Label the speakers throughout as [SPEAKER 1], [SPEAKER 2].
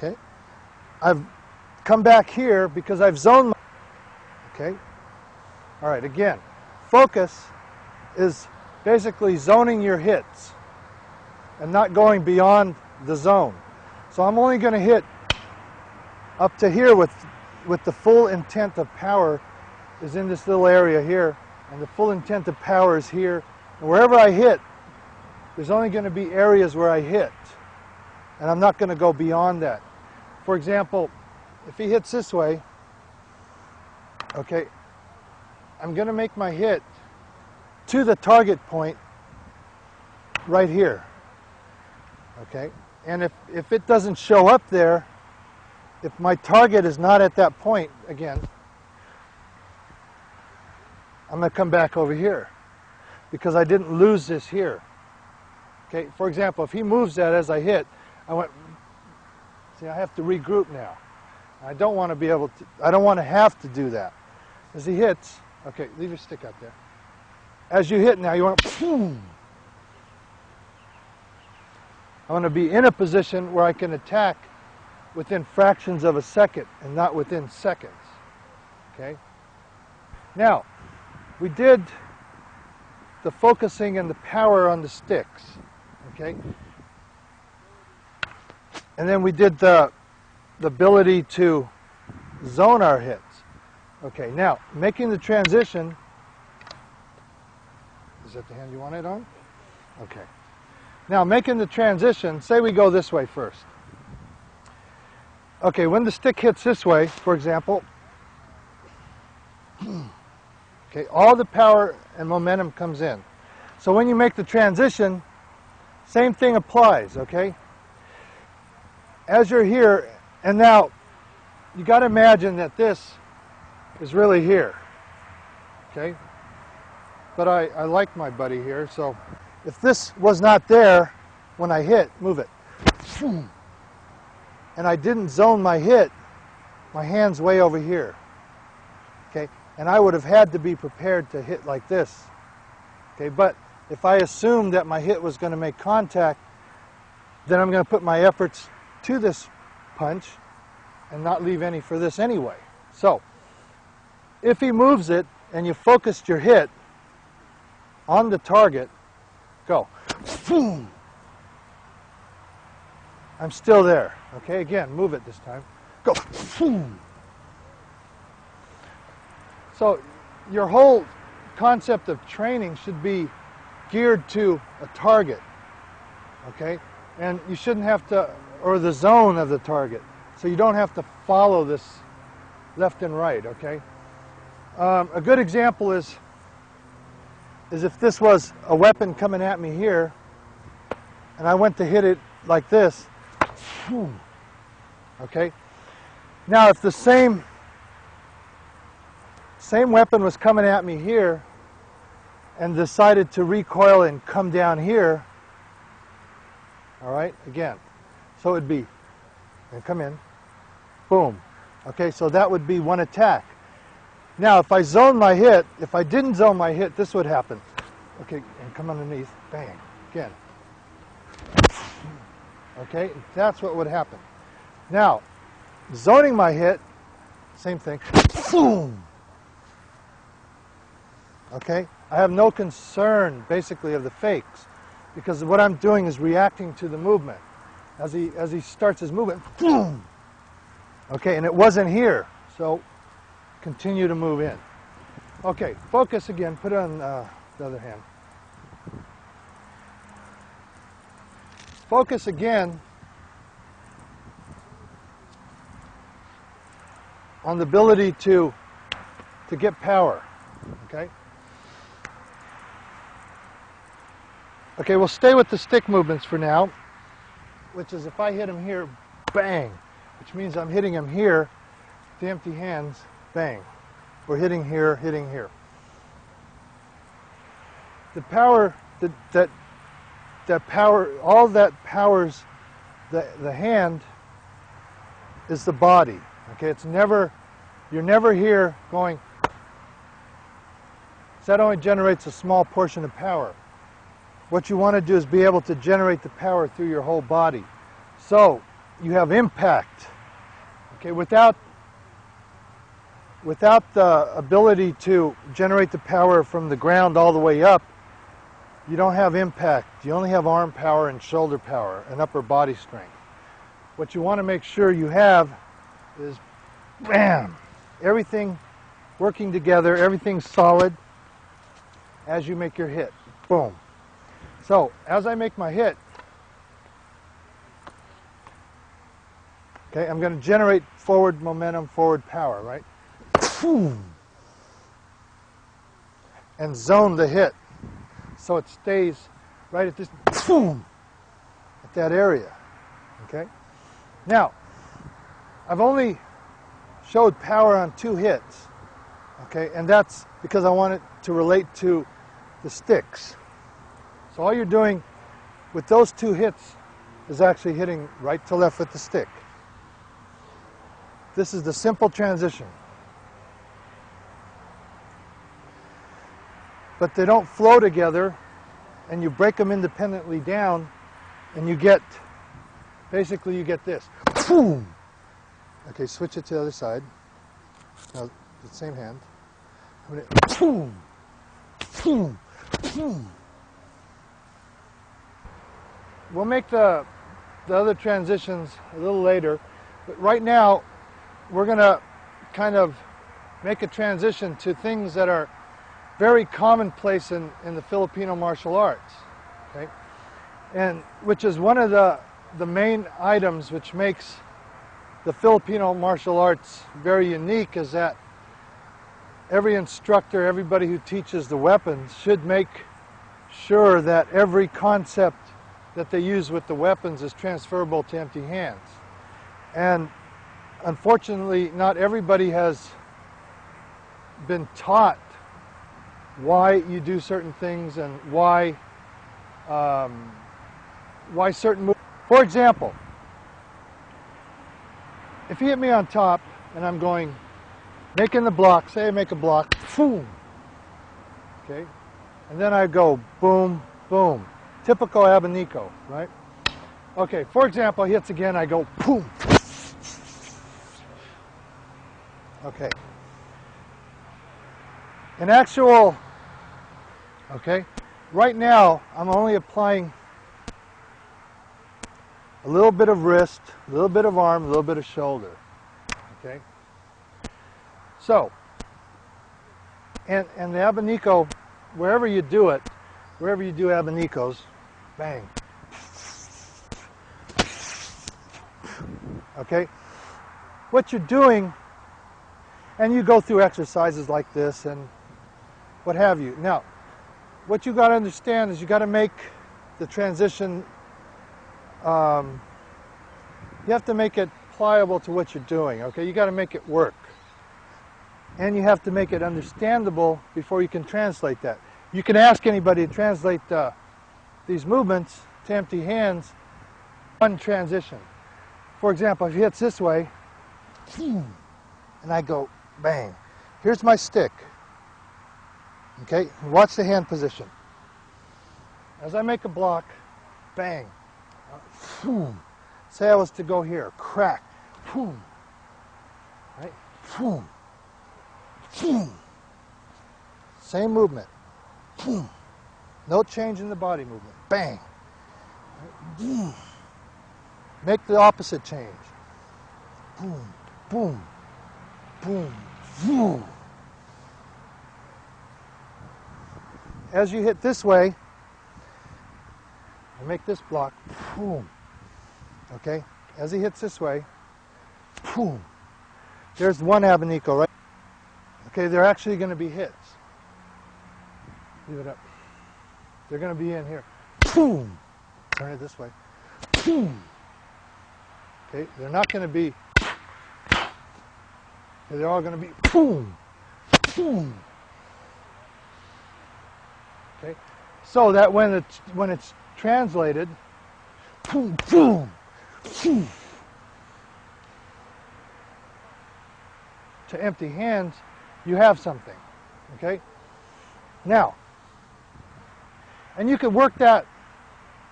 [SPEAKER 1] Okay, I've come back here because I've zoned. Okay, all right. Again, focus is basically zoning your hits and not going beyond the zone. So I'm only going to hit up to here with the full intent of power is in this little area here, and the full intent of power is here. And wherever I hit, there's only going to be areas where I hit, and I'm not going to go beyond that. For example, if he hits this way, okay, I'm going to make my hit to the target point right here. Okay, and if it doesn't show up there, if my target is not at that point, again, I'm going to come back over here because I didn't lose this here. Okay, for example, if he moves that as I hit, I went, see, I have to regroup now. I don't want to be able to, I don't want to have to do that. As he hits, okay, leave your stick out there. As you hit now, you want to, boom. I want to be in a position where I can attack within fractions of a second and not within seconds. Okay? Now, we did the focusing and the power on the sticks. Okay? And then we did the ability to zone our hits. Okay, now, making the transition. Is that the hand you want it on? Okay. Now, making the transition, say we go this way first. Okay, when the stick hits this way, for example, okay, all the power and momentum comes in. So when you make the transition, same thing applies, okay? As you're here, and now, you got to imagine that this is really here, okay? But I like my buddy here, so if this was not there when I hit, move it. And I didn't zone my hit, my hand's way over here. Okay? And I would have had to be prepared to hit like this. Okay, but if I assumed that my hit was going to make contact, then I'm going to put my efforts to this punch and not leave any for this anyway. So, if he moves it and you focused your hit on the target, go. Boom. I'm still there. Okay, again, move it this time. Go. Boom. So your whole concept of training should be geared to a target. Okay? And you shouldn't have to, or the zone of the target. So you don't have to follow this left and right, okay? A good example is if this was a weapon coming at me here, and I went to hit it like this, okay? Now, if the same weapon was coming at me here and decided to recoil and come down here, all right, again, so it would be, and come in, boom. Okay, so that would be one attack. Now, if I zone my hit, if I didn't zone my hit, this would happen. Okay, and come underneath, bang, again. Okay, that's what would happen. Now, zoning my hit, same thing, boom. Okay, I have no concern, basically, of the fakes, because what I'm doing is reacting to the movement. As he starts his movement, boom. Okay, and it wasn't here, so continue to move in. Okay, focus again, put it on the other hand. Focus again on the ability to get power, okay? Okay, we'll stay with the stick movements for now, which is if I hit him here, bang, which means I'm hitting him here, the empty hands, bang. We're hitting here, hitting here. The power that power, all that powers the hand is the body. Okay, it's never, you're never here going, so that only generates a small portion of power. What you want to do is be able to generate the power through your whole body. So, you have impact. Okay, without the ability to generate the power from the ground all the way up, you don't have impact. You only have arm power and shoulder power and upper body strength. What you want to make sure you have is, bam, everything working together, everything's solid as you make your hit. Boom. So, as I make my hit, okay, I'm going to generate forward momentum, forward power, right? And zone the hit so it stays right at this, at that area, okay? Now, I've only showed power on 2 hits, okay, and that's because I want it to relate to the sticks. So all you're doing with those 2 hits is actually hitting right to left with the stick. This is the simple transition. But they don't flow together, and you break them independently down, and you get, basically you get this. Boom! Okay, switch it to the other side. Now, the same hand. Boom! Boom! Boom! We'll make the other transitions a little later, but right now we're going to kind of make a transition to things that are very commonplace in the Filipino martial arts, okay? And which is one of the main items which makes the Filipino martial arts very unique, is that every instructor, everybody who teaches the weapons should make sure that every concept that they use with the weapons is transferable to empty hands. And unfortunately, not everybody has been taught why you do certain things and why certain moves. For example, if you hit me on top and I'm going, making the block, say I make a block, boom, okay, and then I go boom, boom, typical abanico, right? Okay, for example, he hits again, I go boom. Okay. In actual, okay, right now I'm only applying a little bit of wrist, a little bit of arm, a little bit of shoulder, okay? So, and the abanico, wherever you do it, wherever you do abanicos, bang, okay? What you're doing, and you go through exercises like this and what have you. Now, what you got to understand is you got to make the transition, you have to make it pliable to what you're doing, okay? You got to make it work. And you have to make it understandable before you can translate that. You can ask anybody to translate these movements to empty hands, one transition. For example, if he hits this way, and I go, bang. Here's my stick. Okay, watch the hand position. As I make a block, bang. Boom. Say I was to go here, crack. Boom. Right? Boom. Boom. Same movement. Boom. No change in the body movement. Bang. Boom. Make the opposite change. Boom. Boom. Boom. Boom. As you hit this way, I make this block. Boom. Okay? As he hits this way, boom. There's one abanico, right? Okay, they're actually going to be hits. Leave it up. They're going to be in here. Boom. Turn it this way. Boom. Okay, they're not going to be. Okay, they're all going to be boom. Boom. Okay, so that when it's translated, boom, boom, boom, to empty hands, you have something. Okay. Now, and you could work that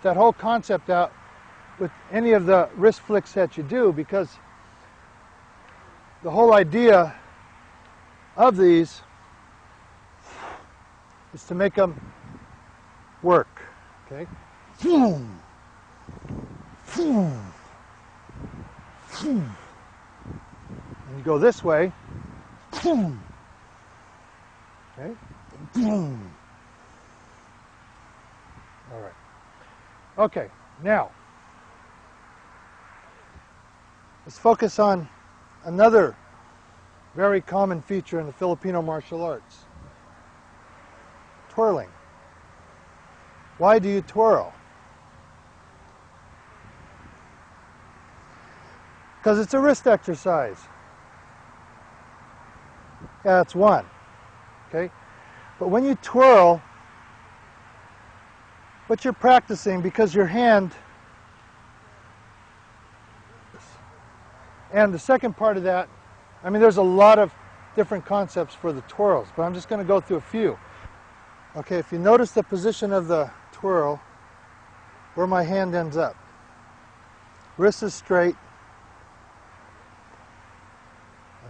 [SPEAKER 1] whole concept out with any of the wrist flicks that you do, because the whole idea of these is to make them work. Okay? And you go this way. Okay? All right. Okay, now let's focus on another very common feature in the Filipino martial arts. Twirling. Why do you twirl? Because it's a wrist exercise. Yeah, that's one. Okay? But when you twirl, what you're practicing, because your hand, and the second part of that, I mean, there's a lot of different concepts for the twirls, but I'm just going to go through a few. Okay, if you notice the position of the twirl, where my hand ends up. Wrist is straight.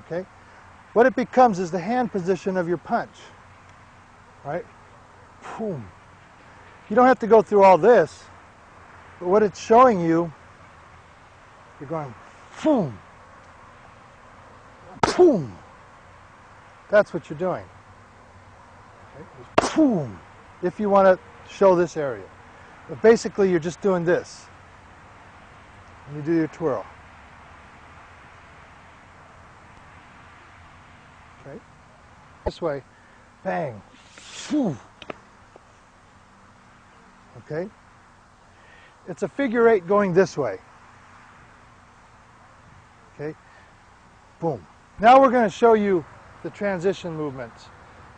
[SPEAKER 1] Okay? What it becomes is the hand position of your punch. Right? Boom. You don't have to go through all this, but what it's showing you, you're going boom, boom. That's what you're doing. Okay? Boom. If you want to show this area. But basically you're just doing this. And you do your twirl. Okay? This way. Bang. Whew. Okay? It's a figure eight going this way. Okay? Boom. Now we're going to show you the transition movements.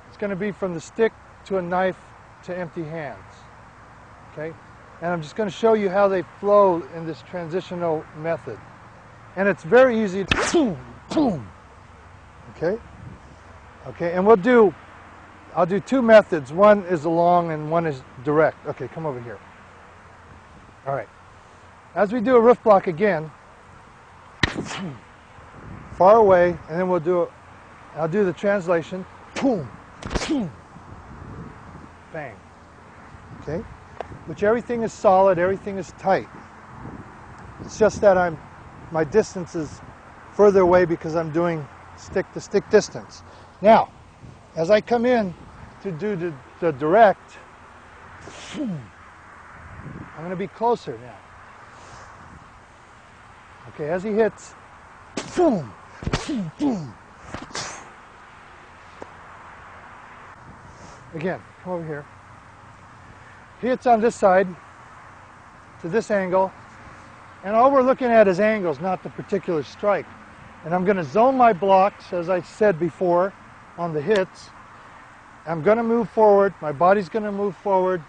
[SPEAKER 1] It's going to be from the stick to a knife to empty hands. Okay? And I'm just going to show you how they flow in this transitional method. And it's very easy to boom, boom. Okay? Okay, and I'll do two methods. One is along and one is direct. Okay, come over here. All right. As we do a roof block again, far away, and then I'll do the translation. Boom, boom, bang. Okay? Which everything is solid, everything is tight. It's just that my distance is further away because I'm doing stick to stick distance. Now, as I come in to do the direct, I'm going to be closer now. Okay, as he hits, boom, boom, boom. Again, come over here. He hits on this side to this angle, and all we're looking at is angles, not the particular strike. And I'm going to zone my blocks, as I said before, on the hits. I'm going to move forward, my body's going to move forward,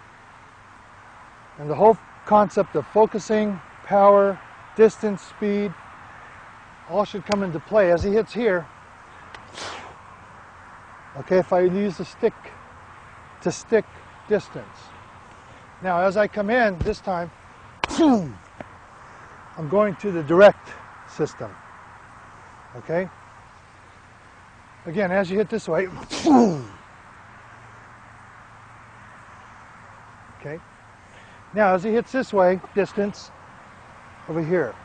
[SPEAKER 1] and the whole concept of focusing, power, distance, speed, all should come into play. As he hits here, okay, if I use the stick to stick distance. Now as I come in, this time, boom, I'm going to the direct system. Okay? Again, as you hit this way, boom. Okay? Now as he hits this way, distance, over here.